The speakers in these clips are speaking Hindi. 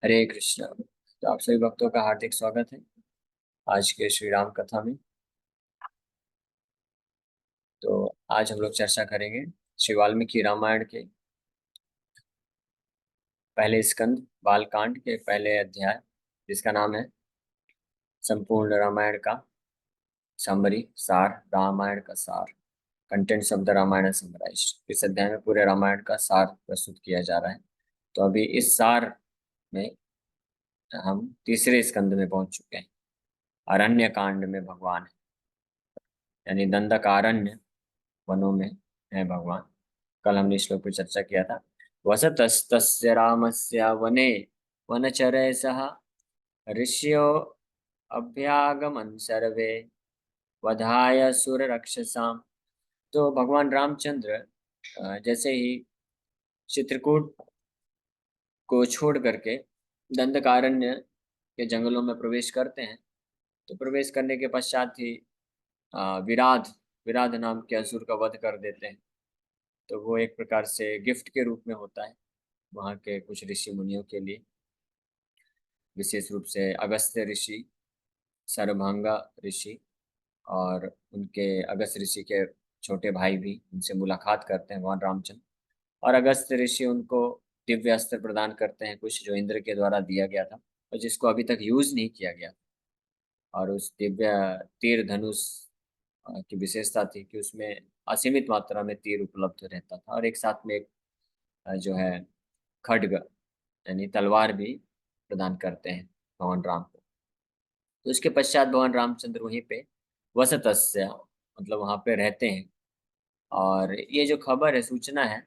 हरे कृष्ण। तो आप सभी भक्तों का हार्दिक स्वागत है आज के श्री राम कथा में। तो आज हम लोग चर्चा करेंगे श्री वाल्मीकि रामायण के पहले स्कंद बालकांड के पहले अध्याय, जिसका नाम है संपूर्ण रामायण का समरी सार, रामायण का सार। Contents of the Ramayana summarise. इस अध्याय में पूरे रामायण का सार प्रस्तुत किया जा रहा है। तो अभी इस सार में हम तीसरे स्कंद में पहुंच चुके हैं। अरण्य कांड में भगवान है, यानी दंडकारण्य वनों में है भगवान। कल हमने श्लोक पर चर्चा किया था। वसतस्तस्य रामस्य वने वनचरैः सह ऋषयो अभ्यागमन् सर्वे वधाय सुररक्षसाम्। तो भगवान रामचंद्र जैसे ही चित्रकूट को छोड़ करके दंडकारण्य के जंगलों में प्रवेश करते हैं, तो प्रवेश करने के पश्चात ही विराध विराध नाम के असुर का वध कर देते हैं। तो वो एक प्रकार से गिफ्ट के रूप में होता है वहाँ के कुछ ऋषि मुनियों के लिए, विशेष रूप से अगस्त्य ऋषि, सरभंगा ऋषि और उनके अगस्त ऋषि के छोटे भाई भी उनसे मुलाकात करते हैं भगवान रामचंद्र। और अगस्त ऋषि उनको दिव्य अस्त्र प्रदान करते हैं, कुछ जो इंद्र के द्वारा दिया गया था और जिसको अभी तक यूज नहीं किया गया। और उस दिव्य तीर धनुष की विशेषता थी कि उसमें असीमित मात्रा में तीर उपलब्ध रहता था और एक साथ में एक जो है खड्ग यानी तलवार भी प्रदान करते हैं भगवान राम को। तो इसके पश्चात भगवान रामचंद्र वहीं पे वसतस्य मतलब वहां पे रहते हैं। और ये जो खबर है, सूचना है,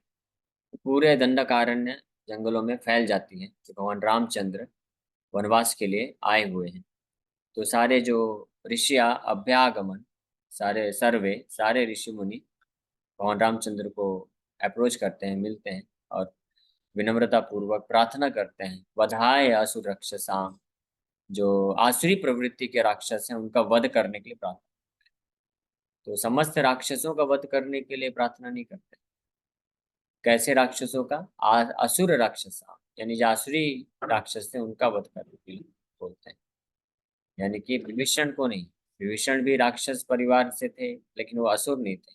पूरे दंडकारण्य जंगलों में फैल जाती है कि भगवान रामचंद्र वनवास के लिए आए हुए हैं। तो सारे जो ऋषिया अभ्यागमन, सारे ऋषि मुनि भगवान रामचंद्र को अप्रोच करते हैं, मिलते हैं और विनम्रता पूर्वक प्रार्थना करते हैं। वधाय असुर रक्षसाम, जो आसुरी प्रवृत्ति के राक्षस हैं उनका वध करने के लिए प्रार्थना। तो समस्त राक्षसों का वध करने के लिए प्रार्थना नहीं करते। कैसे राक्षसों का? असुर राक्षसा, यानी जो आसुरी राक्षस थे उनका वध करने के लिए बोलते हैं। यानी कि विभीषण को नहीं। विभीषण भी राक्षस परिवार से थे लेकिन वो असुर नहीं थे,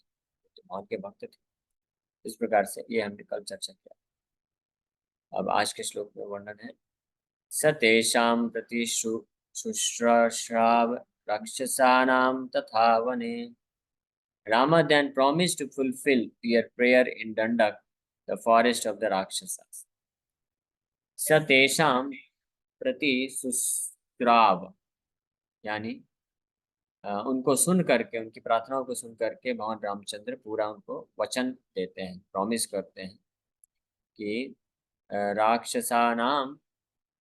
तो भगवान के भक्त थे। इस प्रकार से ये हमने कल चर्चा किया। अब आज के श्लोक में वर्णन है। सतेषां प्रति शुश्राव राक्षसानां तथा वने। Rama then promised to fulfill their prayer in Dandak, the forest of the Rakshasas. सतेषां प्रति शुश्राव, यानी उनको सुन करके, उनकी प्रार्थनाओं को सुन करके भगवान रामचंद्र पूरा उनको वचन देते हैं, प्रॉमिस करते हैं कि राक्षसानाम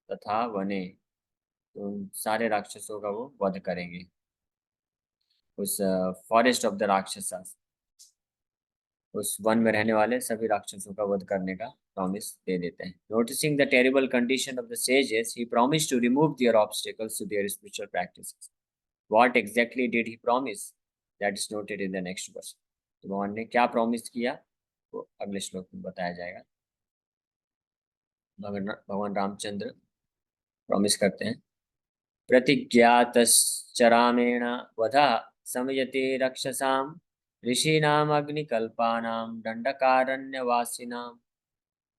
तथा वने, तो उन सारे राक्षसों का वो वध करेंगे उस फॉरेस्ट ऑफ द राक्षसास, उस वन में रहने वाले सभी राक्षसों का वध करने का प्रॉमिस दे देते हैं। Noticing the terrible condition of the sages, he promise to remove their obstacles to their spiritual practices. What exactly did he promise, that is noted in the next verse. तो भगवान ने क्या प्रॉमिस किया वो अगले श्लोक में बताया जाएगा। भगवान रामचंद्र प्रॉमिस करते हैं। प्रतिज्ञातश्चरामेण वधा समयते रक्षसां ऋषीणाम् अग्निकल्पानां दंडकारण्यवासिनां।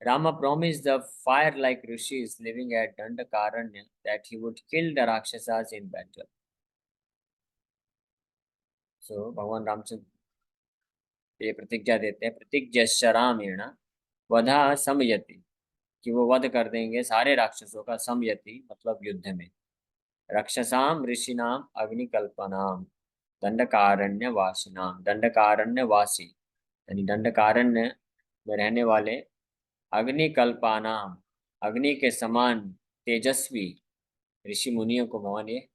Rama promised the fire-like rishis living at Dandakaranya that he would kill the Rakshasas in battle. So भगवान रामचंद्र ये प्रतिज्ञा देते हैं, प्रतिज्ञाश्चरामेण वधा समयति, कि वो वध कर देंगे सारे राक्षसों का, समयति मतलब युद्ध में, रक्षसाम ऋषिनाम अग्निकल्पनाम दंडकारण्य वासिनाम, दंडकारण्य वासी यानी दंडकारण्य में रहने वाले, अग्निकल्पानाम अग्नि के समान तेजस्वी ऋषि मुनियों को भगवान ये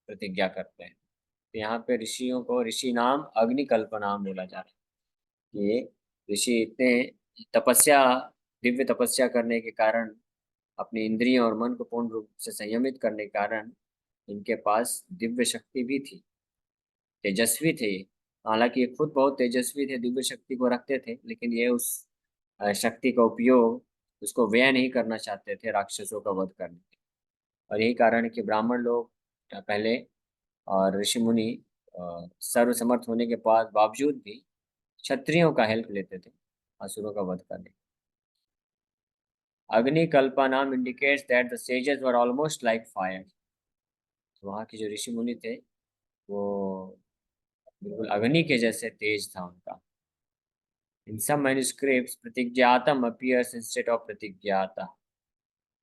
प्रतिज्ञा करते हैं। तो यहाँ पे ऋषियों को ऋषि नाम अग्निकल्पनाम बोला जा रहा है कि ये ऋषि इतने तपस्या, दिव्य तपस्या करने के कारण, अपनी इंद्रियों और मन को पूर्ण रूप से संयमित करने के कारण इनके पास दिव्य शक्ति भी थी, तेजस्वी थे। हालांकि ये खुद बहुत तेजस्वी थे, दिव्य शक्ति को रखते थे, लेकिन ये उस शक्ति का उपयोग, उसको व्यय नहीं करना चाहते थे राक्षसों का वध करने के। और यही कारण है कि ब्राह्मण लोग पहले और ऋषि मुनि सर्वसमर्थ होने के बाद बावजूद भी क्षत्रियों का हेल्प लेते थे असुरों का वध करने। अग्नि कल्पनाम indicates that the sages were almost like fire. तो वहाँ के जो ऋषि मुनि थे वो बिल्कुल अग्नि के जैसे तेज था उनका। इन some manuscripts pratigyatam appears instead of pratigyata.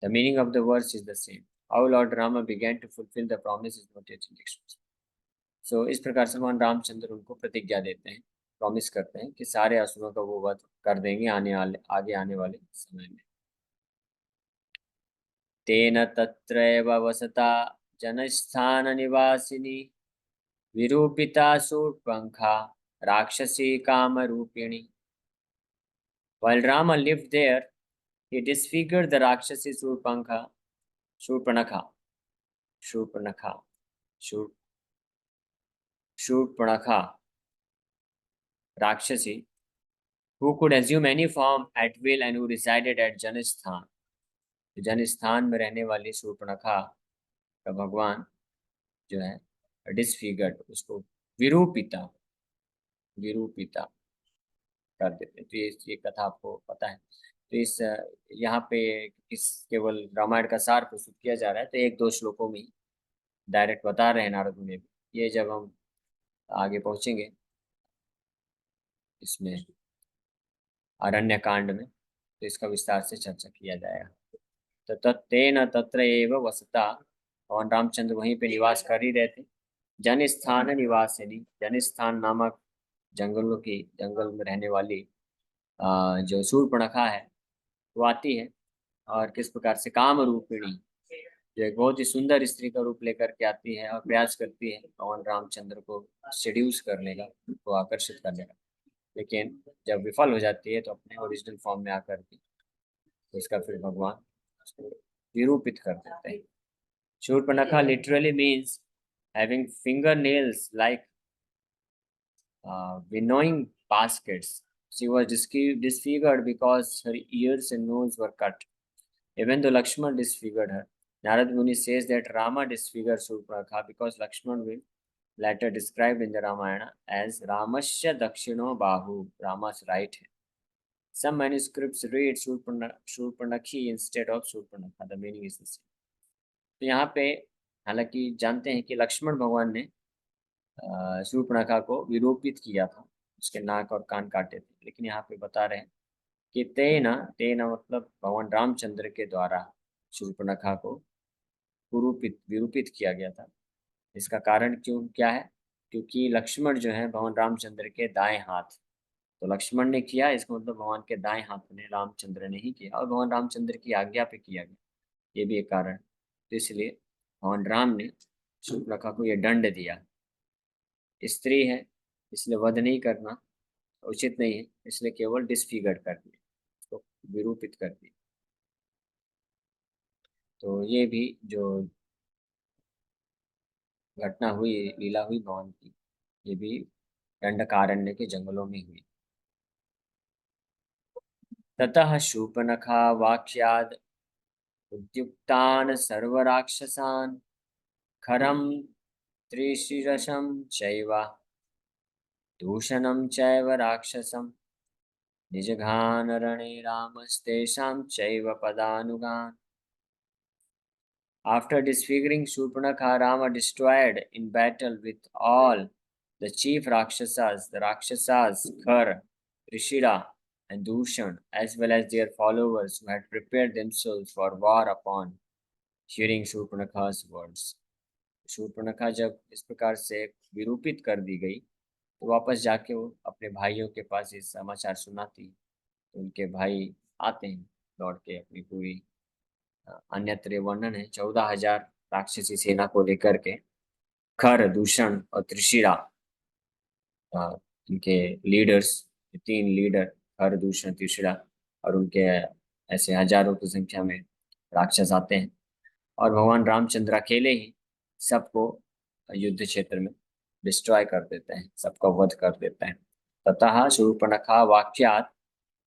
The meaning of the verse is the same. How Lord Rama began to fulfill the promise is not yet expressed. So इस प्रकार से भगवान रामचंद्र उनको प्रतिज्ञा देते हैं, प्रॉमिस करते हैं कि सारे असुरों का वो वध कर देंगे आगे आने वाले समय में। तेन तत्रैव वसता जनस्थान निवासिनी विरूपिता शूर्पणखा राक्षसी कामरूपिणी। While Rama lived there, he disfigured the Rakshasi Shurpanakha, Shurpanakha, Shur, Shurpanakha, Rakshasi, who could assume any form at will and who resided at Janisthan. Janasthan में रहने वाली शूर्पणखा का भगवान जो है डिसफिगर्ड, उसको विरूपिता विरूपिता कर देते। तो ये कथा आपको पता है। तो इस यहाँ पे इस केवल रामायण का सार प्रस्तुत किया जा रहा है, तो एक दो श्लोकों में डायरेक्ट बता रहे हैं नारद मुनि भी। ये जब हम आगे पहुंचेंगे इसमें अरण्य कांड में तो इसका विस्तार से चर्चा किया जाएगा। तो तत्तेन तत्र एव वसता, भगवान रामचंद्र वहीं पे निवास कर ही रहे थे। जन स्थान निवासिनी, जन स्थान नामक जंगल में रहने वाली जो शूर्पणखा है वो आती है और किस प्रकार से काम रूपिणी, जो एक बहुत ही सुंदर स्त्री का रूप लेकर के आती है और प्रयास करती है भगवान रामचंद्र को सेड्यूस करने का, उनको आकर्षित करने का। लेकिन जब विफल हो जाती है तो अपने ओरिजिनल फॉर्म में आकर के तो इसका फिर भगवान उसको विरूपित कर देते हैं। Shurpanakha literally means having finger nails like winnowing baskets. She was disfigured because her ears and nose were cut. Even though Lakshman disfigured her, Narad Muni says that Rama disfigured Surpanakha because Lakshman will later described in the Ramayana as Ramasya Dakshino Bahu, Rama's right hand. Some manuscripts read Shurpanakhi instead of Surpanakha. The meaning is the same. तो यहाँ पे हालांकि जानते हैं कि लक्ष्मण भगवान ने शूर्पणखा को विरूपित किया था, उसके नाक और कान काटे थे। लेकिन यहाँ पे बता रहे हैं कि तेना तेना मतलब भगवान रामचंद्र के द्वारा शूर्पणखा को विरूपित किया गया था। इसका कारण क्या है? क्योंकि लक्ष्मण जो है भगवान रामचंद्र के दाएं हाथ, तो लक्ष्मण ने किया, इसका मतलब भगवान के दाएं हाथ ने रामचंद्र ने ही किया और भगवान रामचंद्र की आज्ञा पे किया गया। ये भी एक कारण। तो इसलिए भगवान राम ने शूर्पणखा को यह दंड दिया। स्त्री है इसलिए वध नहीं करना उचित नहीं है, इसलिए केवल डिसफिगर कर दिया, उसको विरूपित कर दिया। तो ये भी जो घटना हुई, लीला हुई भगवान की, ये भी दंडकारण्य के जंगलों में हुई। ततः शूर्पणखा वाक्याद उद्युक्तान सर्वराक्षसान् खरं त्रिशिरसं चैव दूषणं चैव राक्षसं निजघानरणे रामस्तेषां चैव पदानुगान्। After disfiguring Shurpanakha, Rama destroyed in battle with all the chief Rakshasas, the Rakshasas, Khar, Trishira, and Dushan, as well as their followers who had prepared themselves for war upon hearing Shurpanakha's words. Shurpanakha जब इस प्रकार से विरूपित कर दी गई तो वापस जाके वो अपने भाइयों के पास ये समाचार सुनाती, तो उनके भाई आते हैं लौट के अपनी पूरी अन्यत्र वर्णन है 14,000 राक्षसी सेना को लेकर के। खर, दूषण और त्रिशिरा इनके लीडर्स, तीन लीडर खर, दूषण, त्रिशिरा और उनके ऐसे हजारों की संख्या में राक्षस आते हैं और भगवान रामचंद्र अकेले ही सबको युद्ध क्षेत्र में डिस्ट्रॉय कर देते हैं, सबका वध कर देते हैं। ततः शूर्पणखा वाक्यात,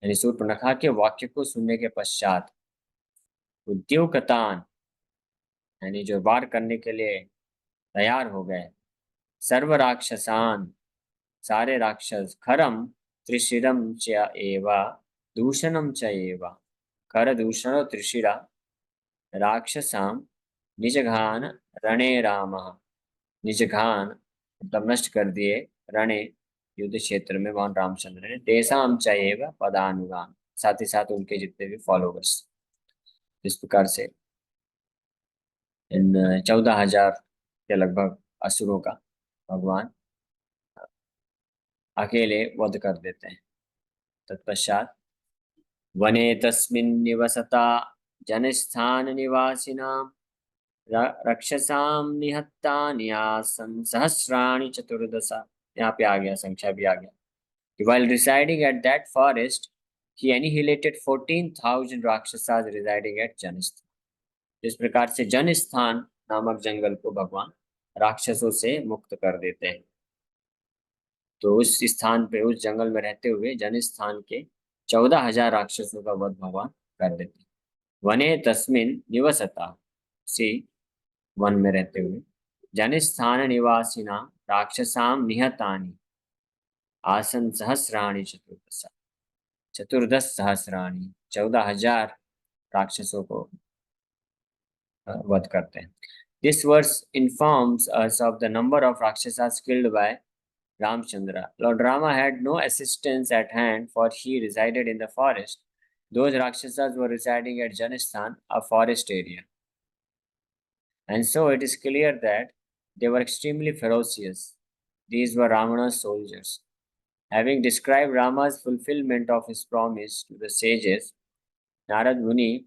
यानी शूर्पणखा के वाक्य को सुनने के पश्चात उद्योगतान, यानी जो वार करने के लिए तैयार हो गए। सर्व राक्षसान, सारे राक्षस, खरम त्रिशिरम च एव दूषणम च एव, कर दूषण त्रिशिरा राक्षसाम निजघान रणे रामः, निजघान मतलब नष्ट कर दिए, रणे युद्ध क्षेत्र में भगवान रामचंद्र ने, तेसाम च एव पदानुगान, साथ ही साथ उनके जितने भी फॉलोवर्स। इस प्रकार से इन 14,000 के लगभग असुरों का भगवान अकेले वध कर देते हैं। तत्पश्चात वने तस्मिन् निवसता जनस्थान निवासिनां रक्षसां निहतानि आसन् सहस्राणि चतुर्दश। यहाँ पे आ गया, संख्या भी आ गया। While residing at that forest, he annihilated 14,000 राक्षसास residing at Janasthan. इस प्रकार से जनस्थान नामक जंगल को भगवान राक्षसों से मुक्त कर देते हैं। तो उस स्थान पे, उस जंगल में रहते हुए जनस्थान के 14,000 राक्षसों का वध भगवान कर देते हैं। वने तस्मिन निवसता, सी वन में रहते हुए, जनस्थान निवासिना राक्षसाम निहतानि आसन सहस्राणि चतुर्दश, चतुर्दश सहस्राणि 14,000 राक्षसों को वध करते हैं। This verse informs us of the number of rakshasas killed by Ramchandra. Lord Rama had no assistance at hand, for he resided in the forest. Those rakshasas were residing at Janisthan, a forest area. And so it is clear that they were extremely ferocious. These were Ravana's soldiers. Having described Rama's fulfillment of his promise to the sages, Narad Muni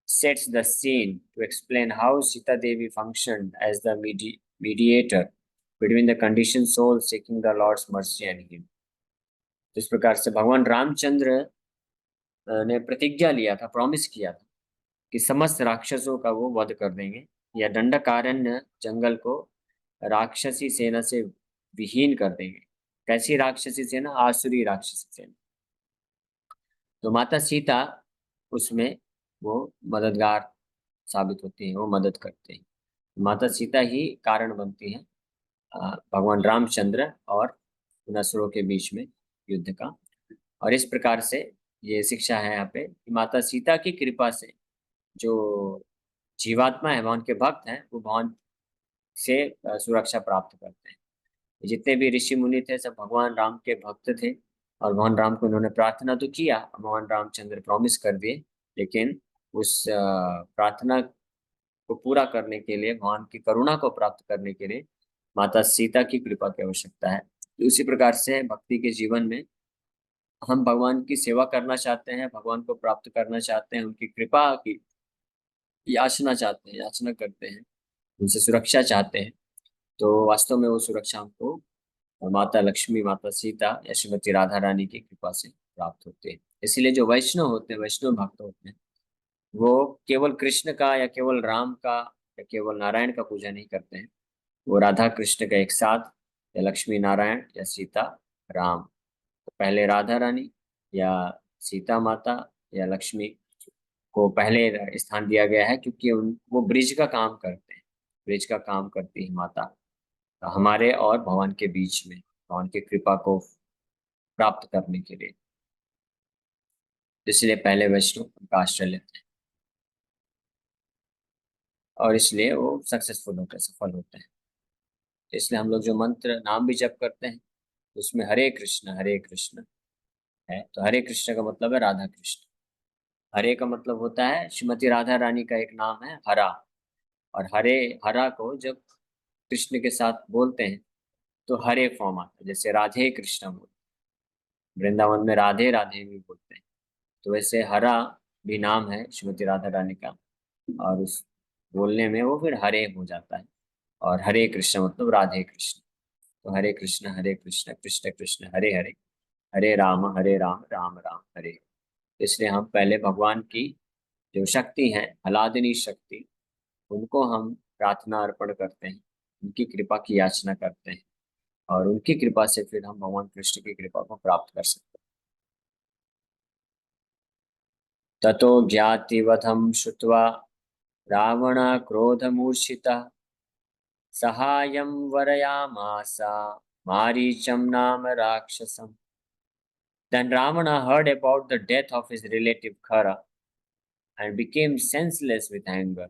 sets the scene to explain how Sita Devi functioned as the mediator between the conditioned soul seeking the Lord's mercy and him. इस प्रकार से भगवान रामचंद्र ने प्रतिज्ञा लिया था, प्रॉमिस किया था कि समस्त राक्षसों का वो वध कर देंगे, या दंडकारण्य जंगल को राक्षसी सेना से विहीन कर देंगे। कैसी राक्षसी सेना? आसुरी राक्षसी सेना। तो माता सीता उसमें वो मददगार साबित होती है, वो मदद करते हैं। माता सीता ही कारण बनती है भगवान रामचंद्र और उन असुरों के बीच में युद्ध का। और इस प्रकार से ये शिक्षा है यहाँ पे कि माता सीता की कृपा से जो जीवात्मा है, भगवान के भक्त हैं, वो भगवान से सुरक्षा प्राप्त करते हैं। जितने भी ऋषि मुनि थे सब भगवान राम के भक्त थे, और भगवान राम को उन्होंने प्रार्थना तो किया, भगवान रामचंद्र प्रॉमिस कर दिए, लेकिन उस प्रार्थना को पूरा करने के लिए, भगवान की करुणा को प्राप्त करने के लिए माता सीता की कृपा की आवश्यकता है। तो उसी प्रकार से भक्ति के जीवन में हम भगवान की सेवा करना चाहते हैं, भगवान को प्राप्त करना चाहते हैं, उनकी कृपा की याचना चाहते हैं, याचना करते हैं, उनसे सुरक्षा चाहते हैं, तो वास्तव में वो सुरक्षा हमको माता लक्ष्मी, माता सीता या श्रीमती राधा रानी की कृपा से प्राप्त होते हैं। इसलिए जो वैष्णव होते हैं, वैष्णव भक्त होते हैं, वो केवल कृष्ण का या केवल राम का या केवल नारायण का पूजा नहीं करते हैं, वो राधा कृष्ण का एक साथ, या लक्ष्मी नारायण या सीता राम, तो पहले राधा रानी या सीता माता या लक्ष्मी को पहले स्थान दिया गया है, क्योंकि वो ब्रिज का काम करते हैं, ब्रिज का काम करती है माता हमारे और भगवान के बीच में, भगवान की कृपा को प्राप्त करने के लिए। इसलिए पहले वैष्णव उनका आश्रय लेते हैं, और इसलिए वो सक्सेसफुल होते हैं, सफल होते हैं। इसलिए हम लोग जो मंत्र नाम भी जप करते हैं, उसमें हरे कृष्ण है, तो हरे कृष्ण का मतलब है राधा कृष्ण। हरे का मतलब होता है श्रीमती राधा रानी का एक नाम है हरा, और हरा को जब कृष्ण के साथ बोलते हैं तो हरे फॉर्म आता है, जैसे राधे कृष्ण बोलते हैं, वृंदावन में राधे राधे भी बोलते हैं, तो वैसे हरा भी नाम है श्रीमती राधा रानी का, और उस बोलने में वो फिर हरे हो जाता है, और हरे कृष्ण मतलब राधे कृष्ण। तो हरे कृष्ण कृष्ण कृष्ण हरे हरे, हरे राम राम राम हरे। इसलिए हम पहले भगवान की जो शक्ति है, हलादिनी शक्ति, उनको हम प्रार्थना अर्पण करते हैं, उनकी कृपा की याचना करते हैं, और उनकी कृपा से फिर हम भगवान कृष्ण की कृपा को प्राप्त कर सकते हैं। ततो ज्ञातिवधम श्रुत्वा रावण क्रोधमूर्छितः सहायं वरयामास मारीचं नाम राक्षसम्. Then Ravana heard about the death of his relative Khara and became senseless with anger.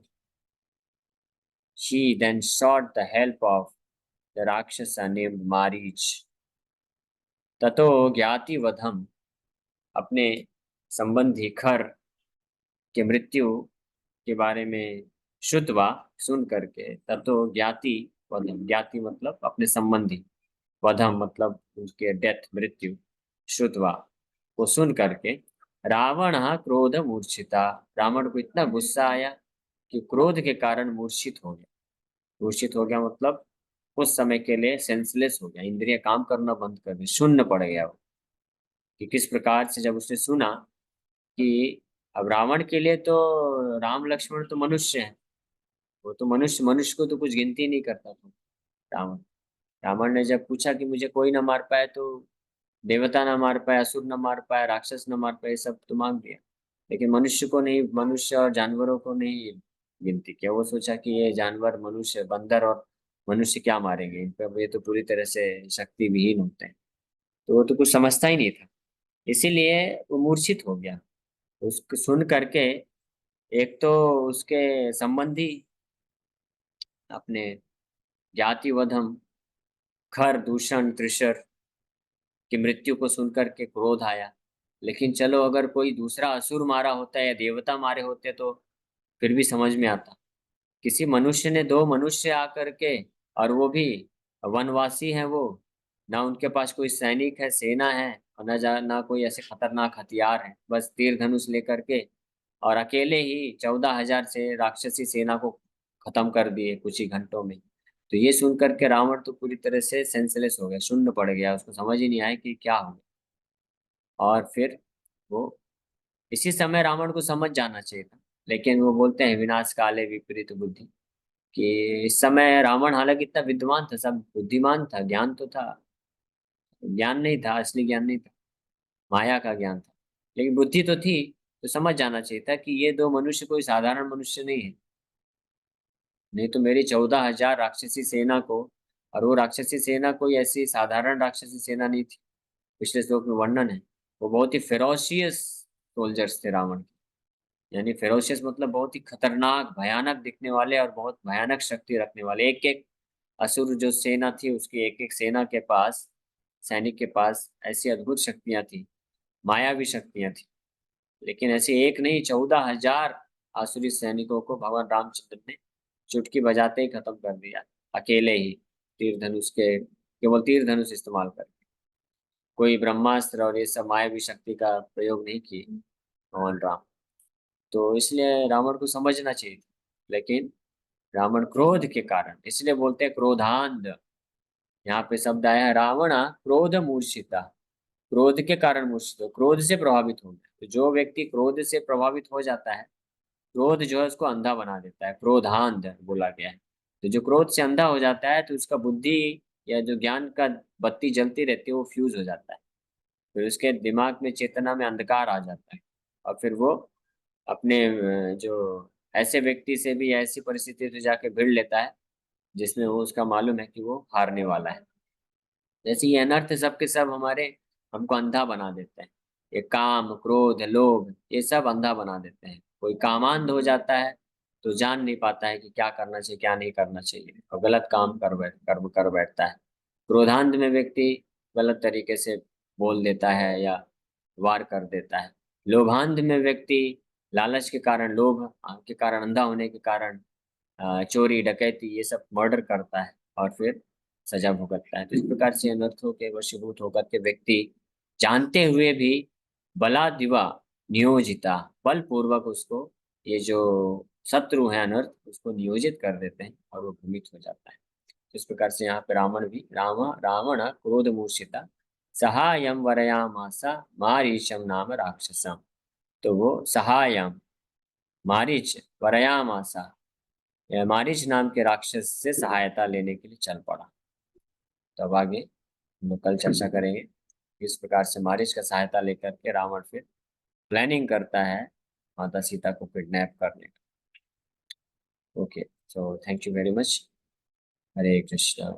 She then sought the help of the Rakshasa named Marich. ततो ज्ञाति वधम, अपने संबंधी खर के मृत्यु के बारे में श्रुतवा, सुन करके, ततो ज्ञाति वधम, ज्ञाति मतलब अपने संबंधी, वधम मतलब उसके डेथ, मृत्यु, श्रुतवा को सुन करके, रावण क्रोध मूर्छिता, रावण को इतना गुस्सा आया कि क्रोध के कारण मूर्छित हो गया. मूर्छित हो गया मतलब उस समय के लिए सेंसलेस हो गया, इंद्रिय काम करना बंद कर दी, शून्य पड़ गया वो. कि किस प्रकार से जब उसने सुना कि अब रावण के लिए तो राम लक्ष्मण तो मनुष्य है, वो तो मनुष्य, मनुष्य को तो कुछ गिनती नहीं करता था रावण. रावण ने जब पूछा कि मुझे कोई ना मार पाए, तो देवता ना मार पाए, असुर ना मार पाए, राक्षस ना मार पाए, सब तो मांग दिया, लेकिन मनुष्य को नहीं, मनुष्य और जानवरों को नहीं गिनती किया. वो सोचा कि ये जानवर, मनुष्य, बंदर और मनुष्य क्या मारेंगे, इन पर ये तो पूरी तरह से शक्ति विहीन होते हैं. तो वो तो कुछ समझता ही नहीं था, इसीलिए वो मूर्छित हो गया. उसको सुन करके एक तो उसके संबंधी अपने जातिवधम, खर, दूषण, त्रिशर की मृत्यु को सुनकर के क्रोध आया. लेकिन चलो, अगर कोई दूसरा असुर मारा होता या देवता मारे होते तो फिर भी समझ में आता. किसी मनुष्य ने, दो मनुष्य आकर के, और वो भी वनवासी हैं वो, ना उनके पास कोई सैनिक है, सेना है, और ना कोई ऐसे खतरनाक हथियार है, बस तीर धनुष लेकर के, और अकेले ही 14,000 से राक्षसी सेना को खत्म कर दिए कुछ ही घंटों में. तो ये सुन करके रावण तो पूरी तरह से सेंसलेस हो गया, शून्य पड़ गया, उसको समझ ही नहीं आया कि क्या हो गया. और फिर वो, इसी समय रावण को समझ जाना चाहिए था, लेकिन वो बोलते हैं विनाश काले विपरीत बुद्धि, कि इस समय रावण हालांकि इतना विद्वान था, सब बुद्धिमान था, ज्ञान तो था, ज्ञान नहीं था, असली ज्ञान नहीं था, माया का ज्ञान था, लेकिन बुद्धि तो थी. तो समझ जाना चाहिए था कि ये दो मनुष्य कोई साधारण मनुष्य नहीं है. नहीं तो मेरी 14,000 राक्षसी सेना को, और वो राक्षसी सेना कोई ऐसी साधारण राक्षसी सेना नहीं थी, पिछले श्लोक में वर्णन है. वो बहुत ही फेरोशियस सोल्जर्स थे रावण के. यानी फेरोशियस मतलब बहुत ही खतरनाक, भयानक दिखने वाले और बहुत भयानक शक्ति रखने वाले. एक एक असुर जो सेना थी, उसकी एक एक सेना के पास, सैनिक के पास ऐसी अद्भुत शक्तियां थी, मायावी शक्तियां थी. लेकिन ऐसे एक नहीं, 14,000 आसुरी सैनिकों को भगवान रामचंद्र ने चुटकी बजाते ही खत्म कर दिया, अकेले ही, तीर धनुष के, केवल तीर धनुष इस्तेमाल करके. कोई ब्रह्मास्त्र और ये सब मायावी शक्ति का प्रयोग नहीं किए भगवान राम. तो इसलिए रावण को समझना चाहिए था, लेकिन रावण क्रोध के कारण, इसलिए बोलते हैं क्रोधांध. यहाँ पे शब्द आया है रावण क्रोध मूर्छिता, क्रोध के कारण मूर्छित हो, क्रोध से प्रभावित हो गया. तो जो व्यक्ति क्रोध से प्रभावित हो जाता है, क्रोध जो है उसको अंधा बना देता है, क्रोधांध बोला गया है. तो जो क्रोध से अंधा हो जाता है, तो उसका बुद्धि या जो ज्ञान का बत्ती जलती रहती है वो फ्यूज हो जाता है. फिर उसके दिमाग में, चेतना में अंधकार आ जाता है, और फिर वो अपने जो ऐसे व्यक्ति से भी ऐसी परिस्थिति से जाके भिड़ लेता है जिसमें वो, उसका मालूम है कि वो हारने वाला है. जैसे ये अनर्थ सब के सब हमारे, हमको अंधा बना देते हैं. ये काम, क्रोध, लोभ, ये सब अंधा बना देते हैं. कोई कामांध हो जाता है तो जान नहीं पाता है कि क्या करना चाहिए, क्या नहीं करना चाहिए, और गलत काम कर बैठता है. क्रोधांध में व्यक्ति गलत तरीके से बोल देता है या वार कर देता है. लोभांध में व्यक्ति लालच के कारण, लोभ के कारण, अंधा होने के कारण चोरी, डकैती, ये सब मर्डर करता है, और फिर सजा भुगतता है. तो इस प्रकार से अनर्थों के वशीभूत होकर के व्यक्ति जानते हुए भी बलादिवा नियोजिता, बलपूर्वक उसको, ये जो शत्रु है अनर्थ, उसको नियोजित कर देते हैं और वो भ्रमित हो जाता है. तो इस प्रकार से यहाँ पे रावण भी, रावण क्रोध मूर्छिता सहायम वरयामासा मारीचम नाम राक्षसम. तो वो सहायम, मारीच, वरयामासा, मारीच नाम के राक्षस से सहायता लेने के लिए चल पड़ा. तो अब आगे हम लोग कल चर्चा करेंगे किस प्रकार से मारीच का सहायता लेकर के रावण फिर प्लानिंग करता है माता सीता को किडनैप करने का. Okay, so thank you very much. Hare Krishna.